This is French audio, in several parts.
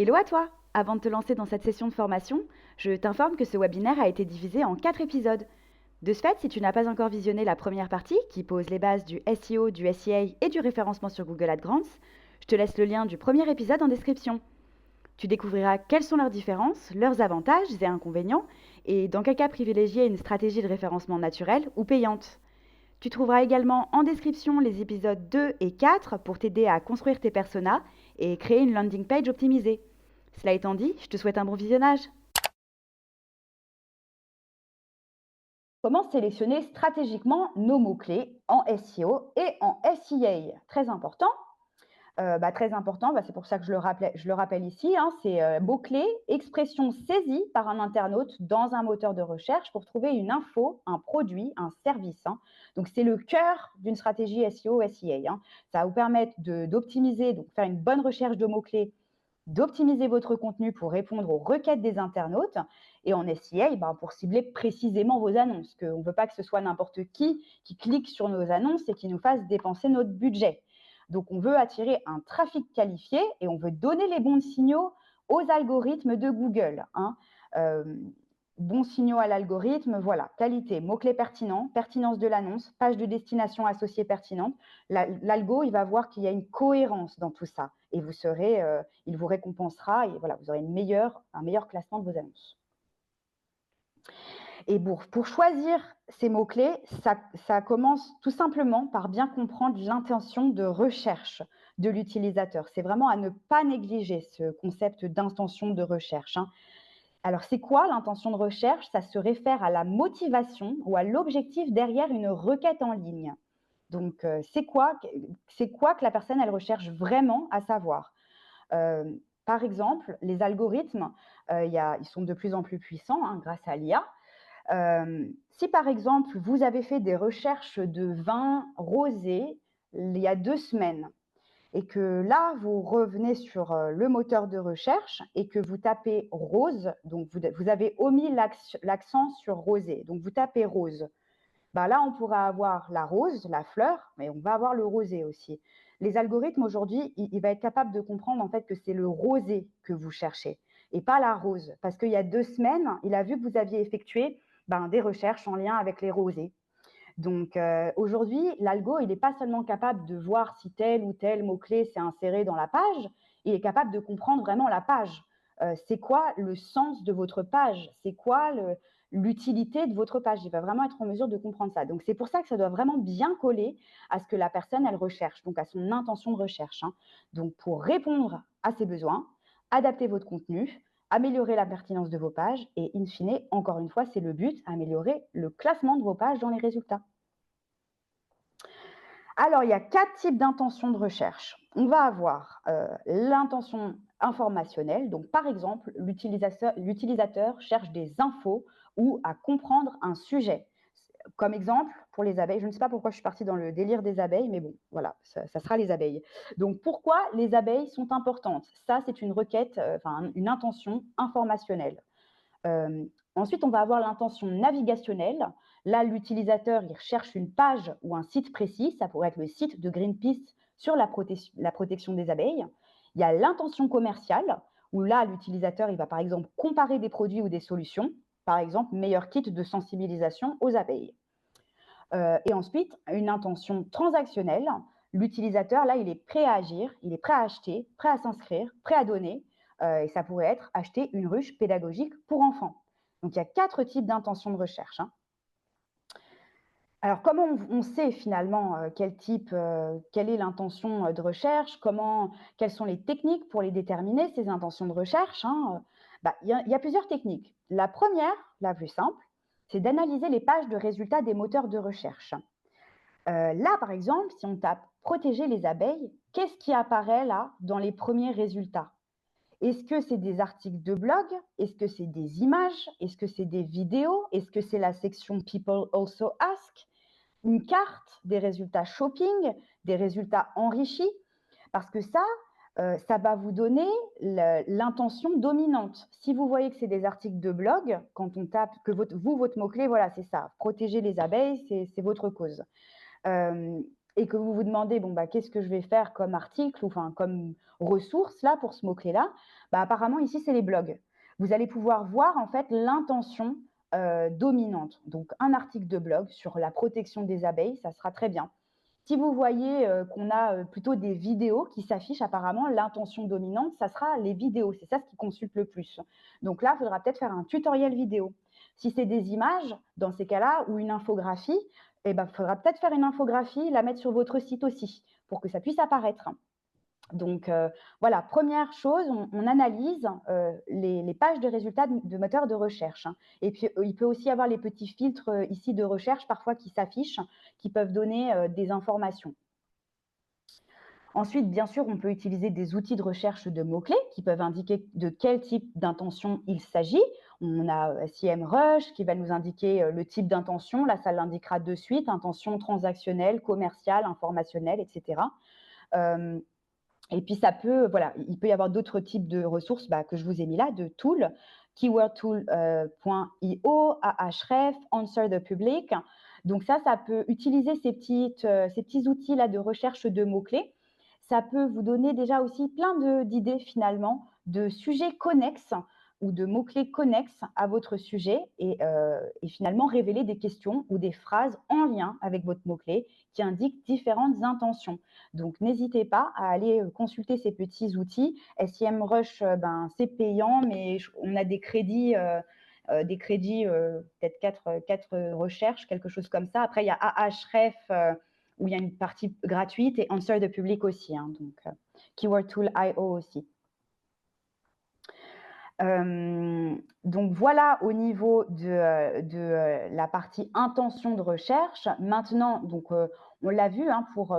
Hello à toi! Avant de te lancer dans cette session de formation, je t'informe que ce webinaire a été divisé en 4 épisodes. De ce fait, si tu n'as pas encore visionné la première partie, qui pose les bases du SEO, du SEA et du référencement sur Google AdGrants, je te laisse le lien du premier épisode en description. Tu découvriras quelles sont leurs différences, leurs avantages et inconvénients, et dans quel cas privilégier une stratégie de référencement naturelle ou payante. Tu trouveras également en description les épisodes 2 et 4 pour t'aider à construire tes personas et créer une landing page optimisée. Cela étant dit, je te souhaite un bon visionnage. Comment sélectionner stratégiquement nos mots-clés en SEO et en SEA? Très important. Très important, c'est pour ça que je le rappelle ici, hein, c'est mots-clés, expression saisie par un internaute dans un moteur de recherche pour trouver une info, un produit, un service, hein. Donc, c'est le cœur d'une stratégie SEO, SEA, hein. Ça va vous permettre d'optimiser, donc faire une bonne recherche de mots-clés, d'optimiser votre contenu pour répondre aux requêtes des internautes et en SEA, pour cibler précisément vos annonces. On ne veut pas que ce soit n'importe qui clique sur nos annonces et qui nous fasse dépenser notre budget. Donc, on veut attirer un trafic qualifié et on veut donner les bons signaux aux algorithmes de Google, hein. Bons signaux à l'algorithme, voilà, qualité, mots-clés pertinents, pertinence de l'annonce, page de destination associée pertinente. L'algo, il va voir qu'il y a une cohérence dans tout ça et il vous récompensera et voilà, vous aurez un meilleur classement de vos annonces. Et pour choisir ces mots-clés, ça commence tout simplement par bien comprendre l'intention de recherche de l'utilisateur. C'est vraiment à ne pas négliger ce concept d'intention de recherche, hein. Alors, c'est quoi l'intention de recherche? Ça se réfère à la motivation ou à l'objectif derrière une requête en ligne. Donc, c'est quoi que la personne, elle recherche vraiment à savoir? Par exemple, les algorithmes, ils sont de plus en plus puissants, hein, grâce à l'IA. Si par exemple, vous avez fait des recherches de vin rosé il y a 2 semaines et que là, vous revenez sur, le moteur de recherche et que vous tapez rose, donc vous avez omis l'accent sur rosé, donc vous tapez rose. Là, on pourra avoir la rose, la fleur, mais on va avoir le rosé aussi. Les algorithmes aujourd'hui, il va être capable de comprendre en fait que c'est le rosé que vous cherchez et pas la rose. Parce qu'il y a 2 semaines, il a vu que vous aviez effectué des recherches en lien avec les rosés. Donc aujourd'hui, l'algo, il n'est pas seulement capable de voir si tel ou tel mot-clé s'est inséré dans la page, il est capable de comprendre vraiment la page. C'est quoi le sens de votre page? C'est quoi l'utilité de votre page? Il va vraiment être en mesure de comprendre ça. Donc c'est pour ça que ça doit vraiment bien coller à ce que la personne, elle recherche, donc à son intention de recherche, hein. Donc pour répondre à ses besoins, adapter votre contenu, améliorer la pertinence de vos pages et in fine, encore une fois, c'est le but, améliorer le classement de vos pages dans les résultats. Alors, il y a 4 types d'intentions de recherche. On va avoir l'intention informationnelle. Donc, par exemple, l'utilisateur cherche des infos ou à comprendre un sujet. Comme exemple, pour les abeilles, je ne sais pas pourquoi je suis partie dans le délire des abeilles, mais bon, voilà, ça sera les abeilles. Donc, pourquoi les abeilles sont importantes? Ça, c'est une requête, une intention informationnelle. Ensuite, on va avoir l'intention navigationnelle. Là, l'utilisateur, il recherche une page ou un site précis. Ça pourrait être le site de Greenpeace sur la protection des abeilles. Il y a l'intention commerciale, où là, l'utilisateur, il va par exemple comparer des produits ou des solutions. Par exemple, meilleur kit de sensibilisation aux abeilles. Et ensuite, une intention transactionnelle. L'utilisateur, là, il est prêt à agir, il est prêt à acheter, prêt à s'inscrire, prêt à donner. Et ça pourrait être acheter une ruche pédagogique pour enfants. Donc, il y a 4 types d'intentions de recherche, hein. Alors, comment on sait finalement quelle est l'intention de recherche? Quelles sont les techniques pour les déterminer, ces intentions de recherche, hein? Il y a plusieurs techniques. La première, la plus simple, c'est d'analyser les pages de résultats des moteurs de recherche. Là, par exemple, si on tape protéger les abeilles, qu'est-ce qui apparaît là dans les premiers résultats? Est-ce que c'est des articles de blog? Est-ce que c'est des images? Est-ce que c'est des vidéos? Est-ce que c'est la section People also ask? Une carte, des résultats shopping, des résultats enrichis? Parce que ça va vous donner l'intention dominante. Si vous voyez que c'est des articles de blog, quand on tape que votre mot-clé, voilà, c'est ça, protéger les abeilles, c'est votre cause. et que vous vous demandez, bon, bah, qu'est-ce que je vais faire comme article ou enfin comme ressource là pour ce mot-clé-là, bah, apparemment ici c'est les blogs. Vous allez pouvoir voir en fait l'intention dominante. Donc un article de blog sur la protection des abeilles, ça sera très bien. Si vous voyez qu'on a plutôt des vidéos qui s'affichent, apparemment, l'intention dominante, ça sera les vidéos. C'est ça ce qui consulte le plus. Donc là, il faudra peut-être faire un tutoriel vidéo. Si c'est des images, dans ces cas-là, ou une infographie, il faudra peut-être faire une infographie, la mettre sur votre site aussi, pour que ça puisse apparaître. Donc voilà, première chose, on analyse les pages de résultats de moteurs de recherche, hein. Et puis il peut aussi y avoir les petits filtres ici de recherche parfois qui s'affichent, qui peuvent donner des informations. Ensuite, bien sûr, on peut utiliser des outils de recherche de mots-clés qui peuvent indiquer de quel type d'intention il s'agit. On a SEMrush qui va nous indiquer le type d'intention. Là, ça l'indiquera de suite, intention transactionnelle, commerciale, informationnelle, etc. Et puis ça peut, voilà, il peut y avoir d'autres types de ressources que je vous ai mis là, de tools, keywordtool.io, Ahref, Answer the Public. Donc ça peut utiliser ces petits outils-là de recherche de mots-clés. Ça peut vous donner déjà aussi plein d'idées finalement, de sujets connexes ou de mots-clés connexes à votre sujet et finalement révéler des questions ou des phrases en lien avec votre mot-clé qui indiquent différentes intentions. Donc, n'hésitez pas à aller consulter ces petits outils. SEMrush, c'est payant, mais on a des crédits, peut-être 4 recherches, quelque chose comme ça. Après, il y a Ahref, où il y a une partie gratuite, et Answer the Public aussi, hein, donc keywordtool.io aussi. Donc voilà au niveau de la partie intention de recherche. Maintenant, donc on l'a vu, hein, pour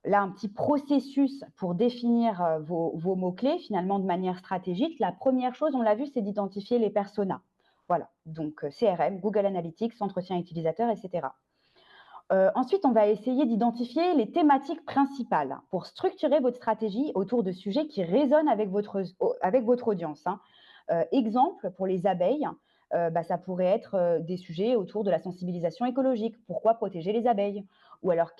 là, un petit processus pour définir vos mots-clés, finalement, de manière stratégique. La première chose, on l'a vu, c'est d'identifier les personas. Voilà, donc CRM, Google Analytics, entretien utilisateur, etc. Ensuite, on va essayer d'identifier les thématiques principales pour structurer votre stratégie autour de sujets qui résonnent avec votre audience, hein. Exemple, pour les abeilles, ça pourrait être des sujets autour de la sensibilisation écologique. Pourquoi protéger les abeilles? Ou alors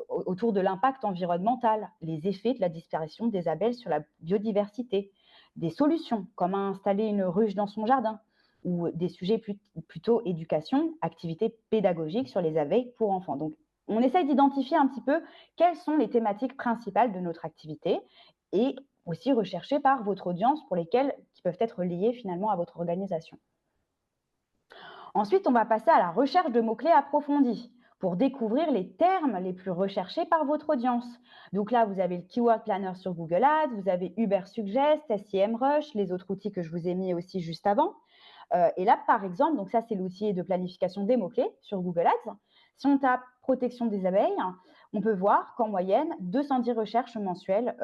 autour de l'impact environnemental, les effets de la disparition des abeilles sur la biodiversité. Des solutions, comme installer une ruche dans son jardin, ou des sujets plutôt éducation, activités pédagogiques sur les abeilles pour enfants. Donc, on essaye d'identifier un petit peu quelles sont les thématiques principales de notre activité et aussi recherchées par votre audience qui peuvent être liées finalement à votre organisation. Ensuite, on va passer à la recherche de mots-clés approfondis pour découvrir les termes les plus recherchés par votre audience. Donc là, vous avez le Keyword Planner sur Google Ads, vous avez Ubersuggest, SEMrush, les autres outils que je vous ai mis aussi juste avant. Et là, par exemple, donc ça, c'est l'outil de planification des mots-clés sur Google Ads. Si on tape protection des abeilles, on peut voir qu'en moyenne, 210 recherches mensuelles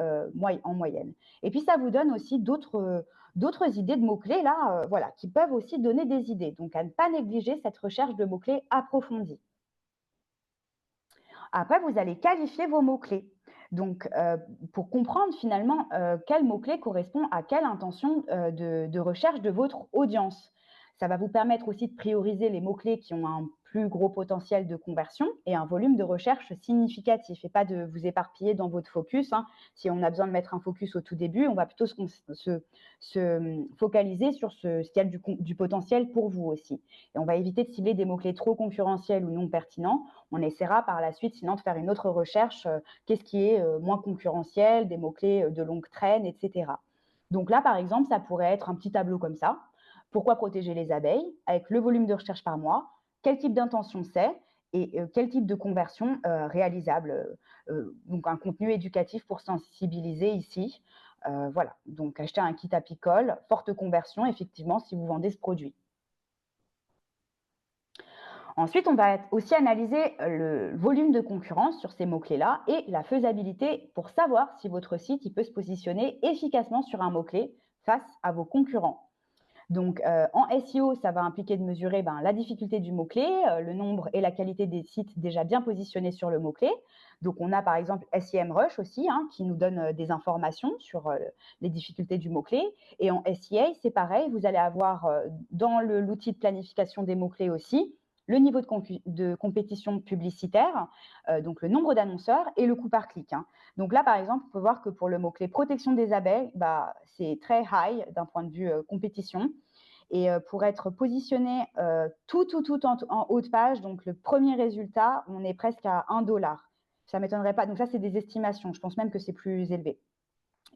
en moyenne. Et puis, ça vous donne aussi d'autres idées de mots-clés là, voilà, qui peuvent aussi donner des idées. Donc, à ne pas négliger cette recherche de mots-clés approfondie. Après, vous allez qualifier vos mots-clés. Donc, pour comprendre finalement quel mot-clé correspond à quelle intention de recherche de votre audience. Ça va vous permettre aussi de prioriser les mots-clés qui ont un plus gros potentiel de conversion et un volume de recherche significatif, et pas de vous éparpiller dans votre focus, hein. Si on a besoin de mettre un focus au tout début, on va plutôt se focaliser sur ce qui a du potentiel pour vous aussi. Et on va éviter de cibler des mots-clés trop concurrentiels ou non pertinents. On essaiera par la suite sinon de faire une autre recherche, qu'est-ce qui est moins concurrentiel, des mots-clés de longue traîne, etc. Donc là, par exemple, ça pourrait être un petit tableau comme ça. Pourquoi protéger les abeilles? Avec le volume de recherche par mois, quel type d'intention c'est et quel type de conversion réalisable. Donc un contenu éducatif pour sensibiliser ici. Voilà, donc acheter un kit apicole, forte conversion effectivement si vous vendez ce produit. Ensuite, on va aussi analyser le volume de concurrence sur ces mots-clés-là et la faisabilité pour savoir si votre site peut se positionner efficacement sur un mot-clé face à vos concurrents. Donc, en SEO, ça va impliquer de mesurer la difficulté du mot-clé, le nombre et la qualité des sites déjà bien positionnés sur le mot-clé. Donc, on a par exemple SEMrush aussi, hein, qui nous donne des informations sur les difficultés du mot-clé. Et en SEA, c'est pareil, vous allez avoir dans l'outil de planification des mots-clés aussi le niveau de compétition publicitaire, donc le nombre d'annonceurs et le coût par clic, hein. Donc là, par exemple, on peut voir que pour le mot-clé protection des abeilles, bah, c'est très high d'un point de vue compétition. Et pour être positionné tout en haut de page, donc le premier résultat, on est presque à 1 $. Ça ne m'étonnerait pas. Donc ça, c'est des estimations. Je pense même que c'est plus élevé.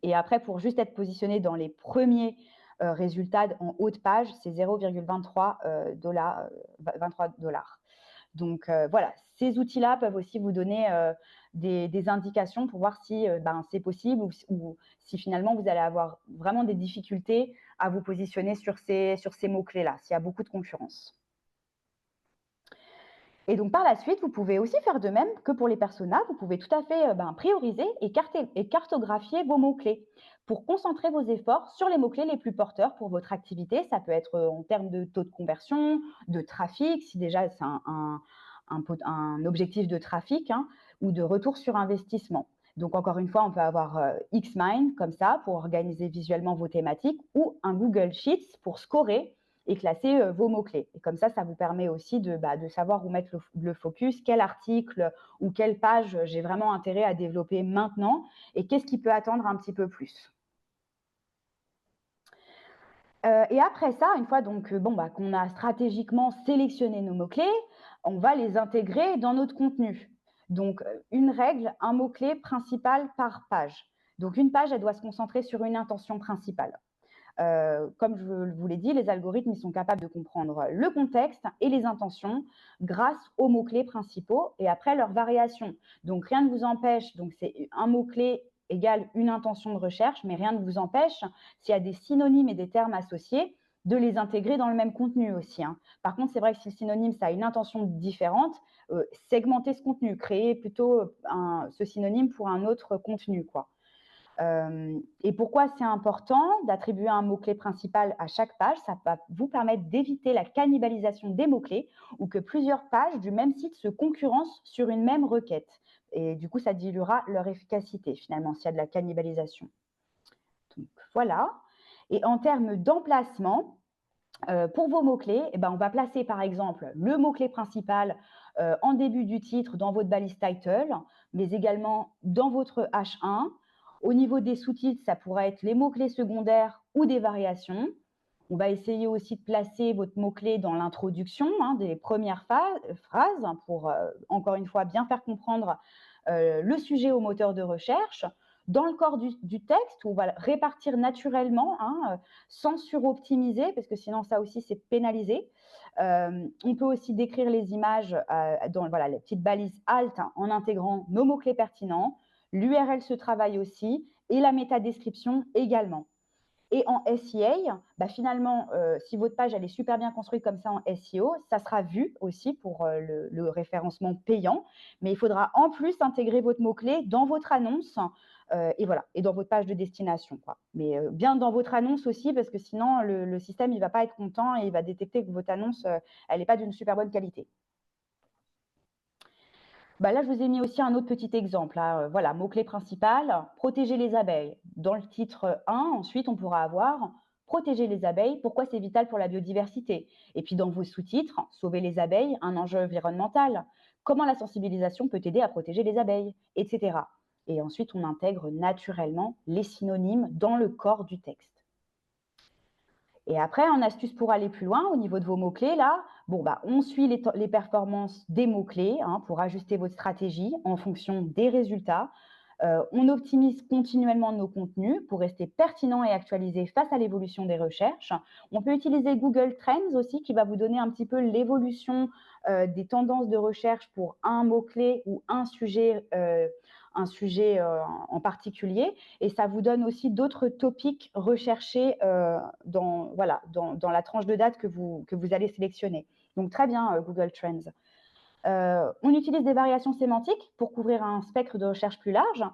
Et après, pour juste être positionné dans les premiers résultats en haut de page, c'est 0,23 $. Donc voilà, ces outils-là peuvent aussi vous donner des indications pour voir si c'est possible ou si finalement vous allez avoir vraiment des difficultés à vous positionner sur ces mots-clés-là, s'il y a beaucoup de concurrence. Et donc par la suite, vous pouvez aussi faire de même que pour les personas. Vous pouvez tout à fait prioriser et cartographier vos mots-clés pour concentrer vos efforts sur les mots-clés les plus porteurs pour votre activité. Ça peut être en termes de taux de conversion, de trafic, si déjà c'est un objectif de trafic, hein, ou de retour sur investissement. Donc encore une fois, on peut avoir Xmind comme ça pour organiser visuellement vos thématiques ou un Google Sheets pour scorer et classer vos mots-clés. Et comme ça vous permet aussi de savoir où mettre le focus, quel article ou quelle page j'ai vraiment intérêt à développer maintenant et qu'est-ce qui peut attendre un petit peu plus. Et après ça, une fois donc qu'on a stratégiquement sélectionné nos mots-clés, on va les intégrer dans notre contenu. Donc une règle, un mot-clé principal par page. Donc une page, elle doit se concentrer sur une intention principale. Comme je vous l'ai dit, les algorithmes ils sont capables de comprendre le contexte et les intentions grâce aux mots-clés principaux et après leurs variations. Donc rien ne vous empêche, donc c'est un mot-clé égale une intention de recherche, mais rien ne vous empêche, s'il y a des synonymes et des termes associés, de les intégrer dans le même contenu aussi, hein. Par contre, c'est vrai que si le synonyme ça a une intention différente, segmenter ce contenu, créer plutôt ce synonyme pour un autre contenu, quoi. Et pourquoi c'est important d'attribuer un mot-clé principal à chaque page? Ça va vous permettre d'éviter la cannibalisation des mots-clés ou que plusieurs pages du même site se concurrencent sur une même requête. Et du coup, ça diluera leur efficacité finalement s'il y a de la cannibalisation. Donc voilà. Et en termes d'emplacement, pour vos mots-clés, on va placer par exemple le mot-clé principal en début du titre dans votre balise title, mais également dans votre H1. Au niveau des sous-titres, ça pourrait être les mots-clés secondaires ou des variations. On va essayer aussi de placer votre mot-clé dans l'introduction, hein, des premières phrases pour, encore une fois, bien faire comprendre le sujet au moteur de recherche. Dans le corps du texte, où on va répartir naturellement, hein, sans suroptimiser, parce que sinon ça aussi c'est pénalisé. On peut aussi décrire les images dans les petites balises alt, hein, en intégrant nos mots-clés pertinents. L'URL se travaille aussi et la métadescription également. Et en SEA, finalement, si votre page elle est super bien construite comme ça en SEO, ça sera vu aussi pour le référencement payant. Mais il faudra en plus intégrer votre mot-clé dans votre annonce et voilà, et dans votre page de destination, quoi. Mais bien dans votre annonce aussi, parce que sinon le système il va pas être content et il va détecter que votre annonce elle n'est pas d'une super bonne qualité. Là, je vous ai mis aussi un autre petit exemple, hein. Voilà, mot-clé principal, protéger les abeilles. Dans le titre 1, ensuite, on pourra avoir protéger les abeilles, pourquoi c'est vital pour la biodiversité. Et puis dans vos sous-titres, sauver les abeilles, un enjeu environnemental. Comment la sensibilisation peut aider à protéger les abeilles, etc. Et ensuite, on intègre naturellement les synonymes dans le corps du texte. Et après, en astuce pour aller plus loin, au niveau de vos mots-clés, là, on suit les performances des mots-clés, hein, pour ajuster votre stratégie en fonction des résultats. On optimise continuellement nos contenus pour rester pertinents et actualisés face à l'évolution des recherches. On peut utiliser Google Trends aussi, qui va vous donner un petit peu l'évolution des tendances de recherche pour un mot-clé ou un sujet en particulier. Et ça vous donne aussi d'autres topics recherchés dans la tranche de date que vous allez sélectionner. Donc très bien, Google Trends. On utilise des variations sémantiques pour couvrir un spectre de recherche plus large.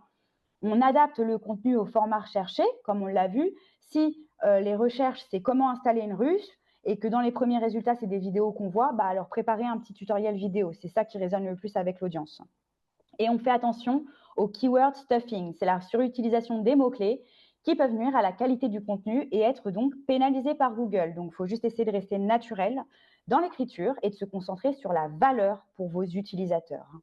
On adapte le contenu au format recherché, comme on l'a vu. Si les recherches, c'est comment installer une russe, et que dans les premiers résultats, c'est des vidéos qu'on voit, alors préparez un petit tutoriel vidéo. C'est ça qui résonne le plus avec l'audience. Et on fait attention au keyword stuffing, c'est la surutilisation des mots-clés qui peuvent nuire à la qualité du contenu et être donc pénalisés par Google. Donc, il faut juste essayer de rester naturel, dans l'écriture et de se concentrer sur la valeur pour vos utilisateurs, hein.